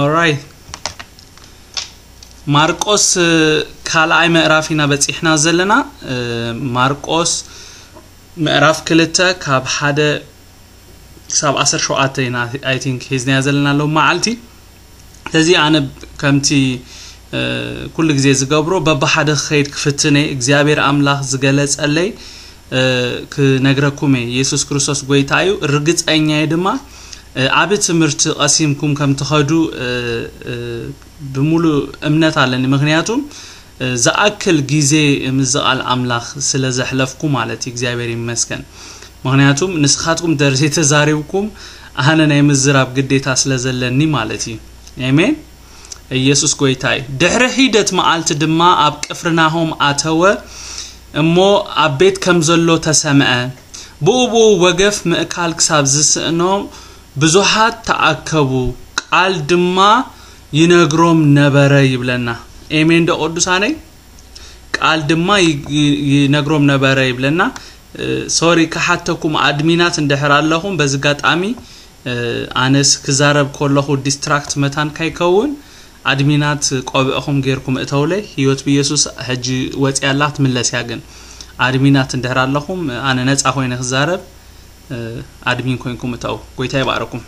Alright. ማርቆስ ካልአይ ምዕራፍና በጽሕና ዘለና ማርቆስ ምዕራፍ 2 ካብ 1 ክሳብ 17 I think ሂዝና ዘለና ለው ማዓልቲ ስለዚ ኣነ ከምቲ ኩሉ ግዜ ዝገብሮ በባሓደ ኸይድ ክፍትነ እግዚአብሔር አምላኽ ዝገለጸለይ ክነግረኩም ኢየሱስ ክርስቶስ ጎይታዩ ርግጸኛይ ድማ አብ ትምርት ቀሲምኩም ከም ተኸዱ ብሙሉ እምነት አለን ምክንያቱም ዘአክል ጊዜ ምዝቃል አምላኽ ስለዘሕለፍኩ ማለት እግዚአብሔር ይመስገን ምክንያቱም ንስኻትኩም ደርሴ ተዛሪብኩም አነ ናይ ምዝራብ ግዴታ ስለዘለኒ ማለት እዩ አሜን ኢየሱስ ጎይታይ ድሕረ ሂደት መዓልት ድማ አብ ቅፍርናሆም አተወ እሞ አብ ቤት ከም ዘሎ ተሰምዐ ቡቡ ወገፍ ምእካል ክሳብ ዝስእኖም ብዙሃት ተአከቡ ቃል ድማ ይነግሮም ነበረ ይብለና አሜን ደቅዱሳኔ ቃል ድማ ይነግሮም ነበረ ይብለና ሶሪ ከሐተኩም አድሚናት እንደህራለሁም በዝጋጣሚ አነስ ክዛረብ ኮለኹ ዲስትራክት መታን ካይከውን አድሚናት ቆብኹም ጌርኩም እተውለይ ህይወት በኢየሱስ ሐጂ ወጽያላት ምለስ ያገን አድሚናት እንደህራለሁም አነ ነጻ ሆይነ ክዛረብ አድሚን ኮይንኩም እተው ጎይታ ይባረኩም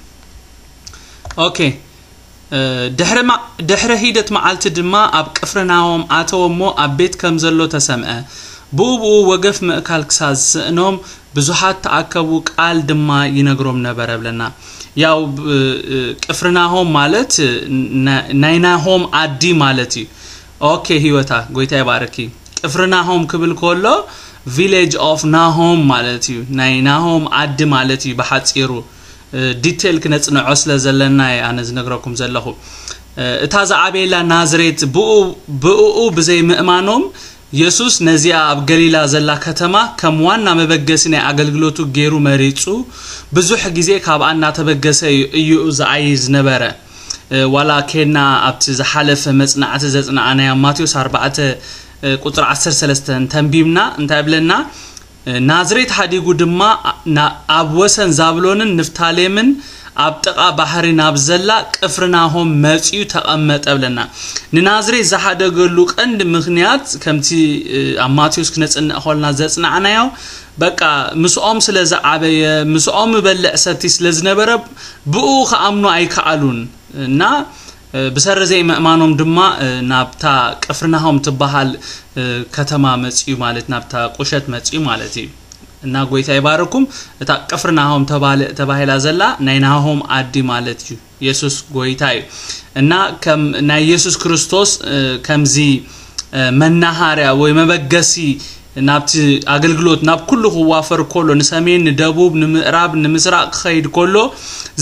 ኦኬ ድሕረ ሂደት መዓልት ድማ አብ ቅፍርናሆም አተወሞ አብ ቤት ከም ዘሎ ተሰምዐ ቡቡ ወገፍ ምእካል ክሳዝ ስእኖም ብዙሃት ተአከቡ ቃል ድማ ይነግሮም ነበረ ብለና ያው ቅፍርናሆም ማለት ናይናሆም አዲ ማለት ኦኬ ህይወታ ጎይታ ይባረኪ ቅፍርናሆም ክብል ኮሎ village of Nahom ማለት ናይናሆም አዲ ማለት በሐጽሩ ዲቴል ክነጽነዖ ስለዘለና አነ ዝነግረኩም ዘለኹ እታ ዘዓቤላ ናዝሬት ብኡ በዘይ ምእማኖም ኢየሱስ ነዚያ አብ ገሊላ ዘላ ከተማ ከም ዋና መበገስ ናይ አገልግሎቱ ገይሩ መሪጹ ብዙሕ ጊዜ ካብአና ተበገሰ እዩ ዘአይዝ ነበረ ወላከና አብቲ ዘሐለፈ መጽናዕት ዘጽናዕና ማቴዎስ 4 ቁጥር 13 ተንቢምና እንታይ ብለና ናዝሬት ሐዲጉ ድማ አብ ወሰን ዛብሎንን ንፍታሌምን አብ ጥቃ ባህሪ ናብዘላ ቅፍርናሆም መጽዩ ተቀመጠ ብለና ንናዝሬት ዘሐደገሉ ቀንድ ምክንያት ከምቲ አማቴዎስ ክነጽና ሆልና ዘጽናዕናዮ በቃ ምስኦም ስለዘዓበየ ምስኦም በልዕ ሰቲ ስለዝነበረ ብኡ ከአምኑ አይከአሉን እና بسرزي مأمانهم دما نابتا قفرناهم تبحال كتما مصيو مالت نابتا قشت مصيو مالتي እና ጎይታ ይባረኩም እታ ቅፍርናሆም ተባህላ ዘላ ናይናሆም አዲ ማለት ኢየሱስ ጎይታይ እና ከም ናይ ኢየሱስ ክርስቶስ ከምዚ መናሃሪያ ወይ መበገሲ ናብቲ አገልግሎት ናብ ኩሉ ዋፈር ኮሎ ንሰሜን ንደቡብ ንምዕራብ ንምስራቅ ኸይድ ኮሎ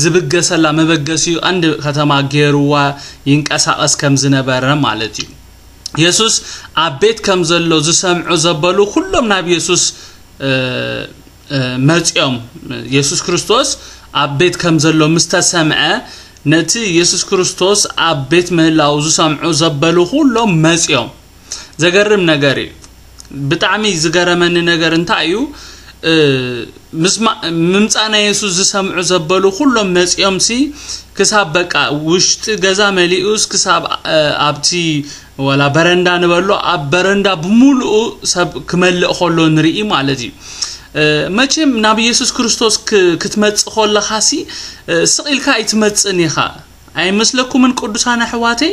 ዝብገሰላ መበገሲ አንድ ከተማ ጌሩዋ ይንቀሳቀስ ከም ዝነበረ ማለት እዩ ኢየሱስ አቤት ከም ዘሎ ዝሰምዑ ዘበሉ ሁሉም ናብ ኢየሱስ መጽኦም ኢየሱስ ክርስቶስ አቤት ከም ዘሎ ምስተሰምዐ ነቲ ኢየሱስ ክርስቶስ አቤት ምህላው ዝሰምዑ ዘበሉ ሁሉም መጽኦም ዘገርም ነገር بتعمي زجرمن نجار انتايو ممصانا يسوع زسمع زبلو كلهم مس يمسي كساب بقى وشت غزا مليوس كساب ابتي ولا برندا نبلو اب برندا بمولو سب كمل خلو نري مالتي مچم نبي يسوع كريستوس كتمص خول خاسي سقيلكا يتمصنيخا اي مسلكم من قدسان حواتي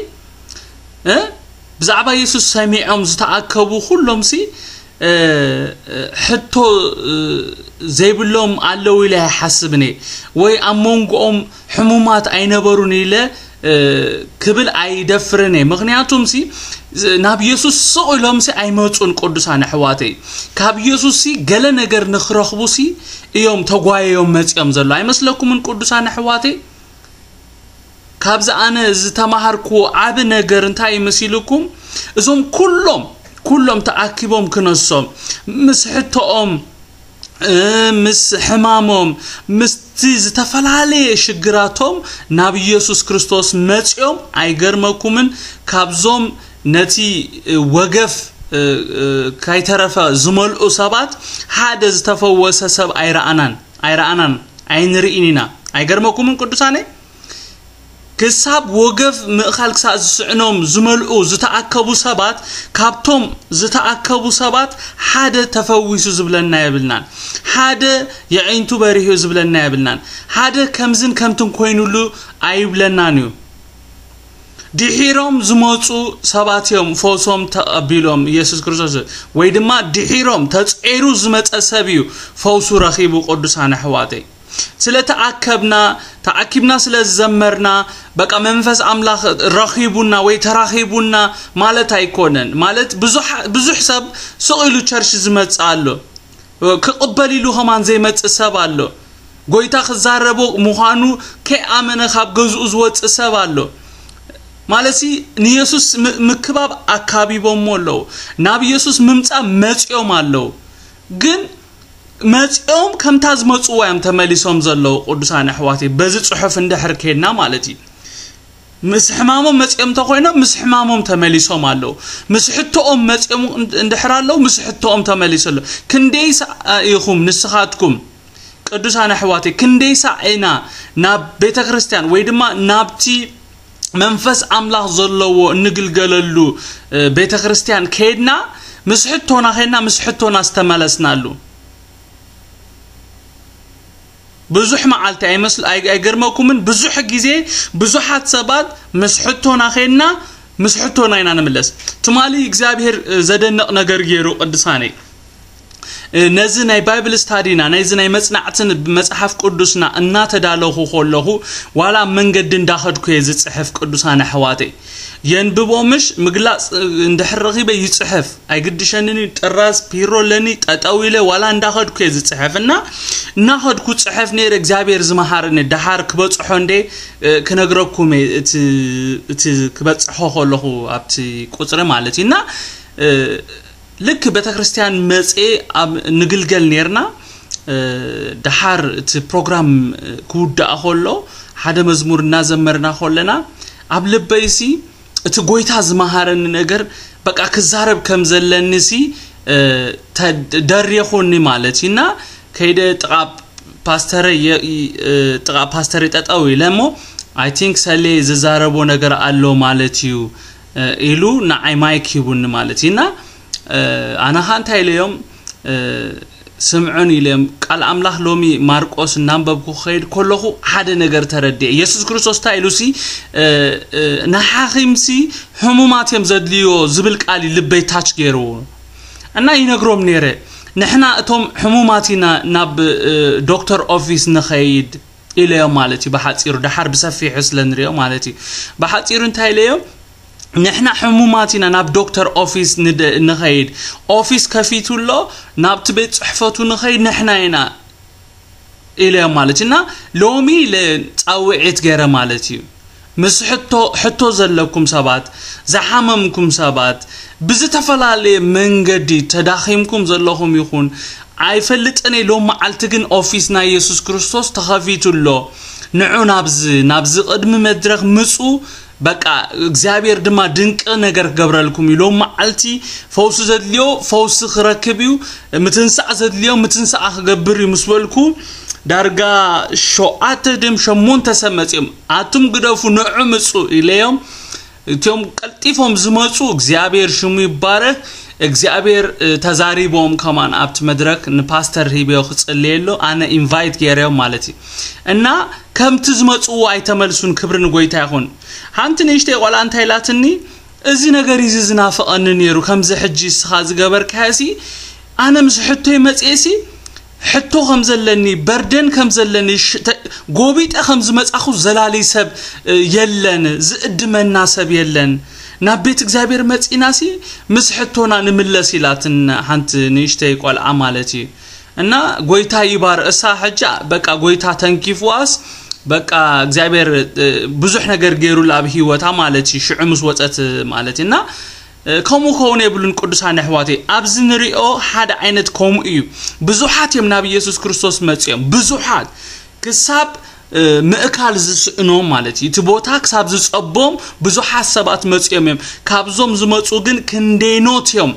بزعبا يسوع سميعهم زتاكبو كلهم سي حتى زيبلهم علو الى حسبني وي امونغوم حمومات اينبروني له كبل ايدفرني مغنياتهم سي ناب يسوع سقلهم سي ايمصون قدسان حواتي كاب يسوع سي غل ነገር نخرخبو سي يوم تغوايوم مصيم زلو ايمسلكم من قدسان حواتي كابز أنا زتماهركو عب نجار انتاي مسيلكم إذن كلهم تأكيبهم كنصهم مسحتهم مس حمامهم مستيز تفلالي شجراتهم نبي يسوع كريستوس متيهم أيجرمكم من كابزهم نتي وقف كاي ترفع زمل أصابات حادث تفوّس سب أيرانان أين رئيننا أيجرمكم من قدسانه كساب وقف مخالك سأزعنهم زملؤو زتأكبو سبات كابتوم زتأكبو سبات حدا تفويسو زبلنا يبلنان حدا يعينتو بريهو زبلنا يبلنان حدا كمزن كمتن كوينولو عيبلنانيو دحيرهم زموصو سباتيوم فوسوم تقبيلهم يسوع كريستوس ويدما دحيرهم تصيرو زمتصبيو فوسو رخيبو قدسان حواتي سلتأكبنا تأكبنا سلزمرنا بقى منفس أملاخ رخيبونا ويتراخيبونا مالت هيكونن مالت بزح حساب سؤالو تشرش زمتصالو كقبلي له همان زي متصبالو قويتا خزاربو مخانو كي آمن خاب جزء زوت سبالو مالسي نيسوس مكباب أكابي بومولو نبي يسوس ممتع متيوم الله جن متيوم كم تاز متوام تمليسهم زلوا قدسان حواتي بزت صحف اندحر كينا مالتي مسحمامهم متيوم تقوينا مسحمامهم تمليسهم الله مسحتهم متيوم اندحر الله مسحتهم تمليس الله كنديس يخوم نسخاتكم قدسان حواتي كنديس عينا ناب بيت كريستيان ويدما نابتي منفس أملاح زلوا نقلقللو بيت كريستيان كيدنا مسحتونا خينا مسحتونا استملسنا له بزح معلت أي مثل أي جرمكم من بزح جزء بزحات سبات مسحتونا خينا مسحتونا ينا نملس تمالي إجابير زدن نجر جيرو قدساني نزنا بايبل ستادينا نزنا مصنعتن بمصحف قدسنا ان تدالو خولو ولا منجدن داخد كيز صحف قدسنا حواتي ينببومش مغلاص اندحرخي بيصحف اي قدشنني طراس بيرو لني تطاويله ولا انداخد كيز صحفنا ناخد كو صحف نير اغزابير زمحارن دحار كبصحو اندي كنغركم ات كبصحو خولو ابتي قصره مالتينا لك بتكريستيان مصي نغلغل نيرنا دحار ت بروجرام كودا اخولو حدا مزمور نازمرنا خولنا ابلبيسي ت غويتا زمهارن نجر بقى كزارب كم زلنسي تدريخوني مالتينا كيده طقاب باستر تطاوي لمو I think سالي ززاربو نجر الله مالتيو إلو نعي مايك يبون مالتينا أنا هانت اليوم سمعوني اليوم قال أملاح لومي ماركوس نامبكو خير كله حدا نجر تردي يسوع كريستوس تايلوسي نحاخيمسي حمومات يمزدليو زبلك علي لبي تاش جيرو أنا ينقروم نيره نحنا أتوم حموماتنا ناب دكتور أوفيس نخيد اليوم مالتي بحاتير دحر بسفي حسلن ريو مالتي بحاتير انتهي اليوم نحنا حموماتنا ناب دكتور أوفيس نخيد أوفيس كفيتو الله ناب تبيت صحفتو نخيد نحنا هنا إلى مالتنا لومي لتقوعت غير مالتي مس حتو زلكم سبات زحممكم سبات بزتفلالي منغدي تداخيمكم زلهم يكون عيفلطني لو معلتكن أوفيسنا يسوع كريستوس تخفيتو الله نعو نابز قدم مدرك مسو بقى እግዚአብሔር ድማ ድንቅ ነገር ገብረልኩም ይሎም ማዓልቲ ፈውስ ዘድልዮ ፈውስ ክረክብዩ ምትንሳዕ ዘድልዮ ምትንሳዕ ክገብር ይመስልኩ ዳርጋ ሾአተ ደም ሸሞን ተሰመጽም አቱም ግደፉ ንዕምጹ ኢለዮም እቶም ቀልጢፎም ዝመጹ እግዚአብሔር ሽሙ ይባረክ እግዚአብሔር ተዛሪቦም ከማን አብት መድረክ ንፓስተር ሂቤው ክጽልየሎ አነ ኢንቫይት ገሬው ማለቲ እና ከምት ዝመጹ አይተመልሱን ክብርን ጎይታ ይሁን ሃንት ነሽተ ቆላንታ ይላትኒ እዚ ነገር ይዝዝና ፈቀንን ይሩ ከምዝ ሕጂ ስኻ ዝገበር ካሲ አነ ምስሕቶ ይመጽሲ ሕቶ ከምዘለኒ በርደን ከምዘለኒ ጎቢጠ ከምዝመጻኹ ዘላሊ ሰብ የለን ዝእድመና ሰብ የለን ናቤት እግዚአብሔር መጽኢናሲ ምስሕቶና ንምለስ ይላትን ሃንት ነሽተ ቆልዓ ማለቲ እና ጎይታ ይባር እሳ ሕጃ በቃ ጎይታ ተንኪፍዋስ በቃ እግዚአብሔር ብዙሕ ነገር ገይሩ ላብ ህይወታ ማለቲ ሽዑምስ ወጸት ማለቲና ኮሙ ኮነ ይብሉን ቅዱሳን አሕዋቴ አብዝ ንሪኦ ሓደ አይነት ኮሙ እዩ ብዙሓት የምናብ ኢየሱስ ክርስቶስ መጽኦም ብዙሓት ክሳብ ምእካል ዝስእኖ ማለቲ እቲ ቦታ ክሳብ ዝጸቦም ብዙሓት ሰባት መጽኦም ካብዞም ዝመጹ ግን ክንዴኖትዮም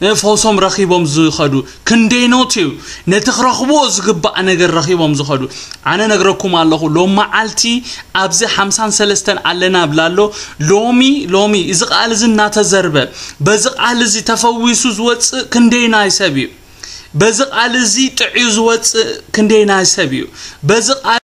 فوسهم رخيبهم زخدو كندينوتيو نتخرخبو زغبا نغير رخيبهم زخدو انا نغركم الله لو معالتي ابزي 53 علنا بلالو لومي اذا قال زنا تزربه بزق قال زي تفويسو زوص كندينا يسبيو بزق قال زي طعي زوص كندينا يسبيو بزق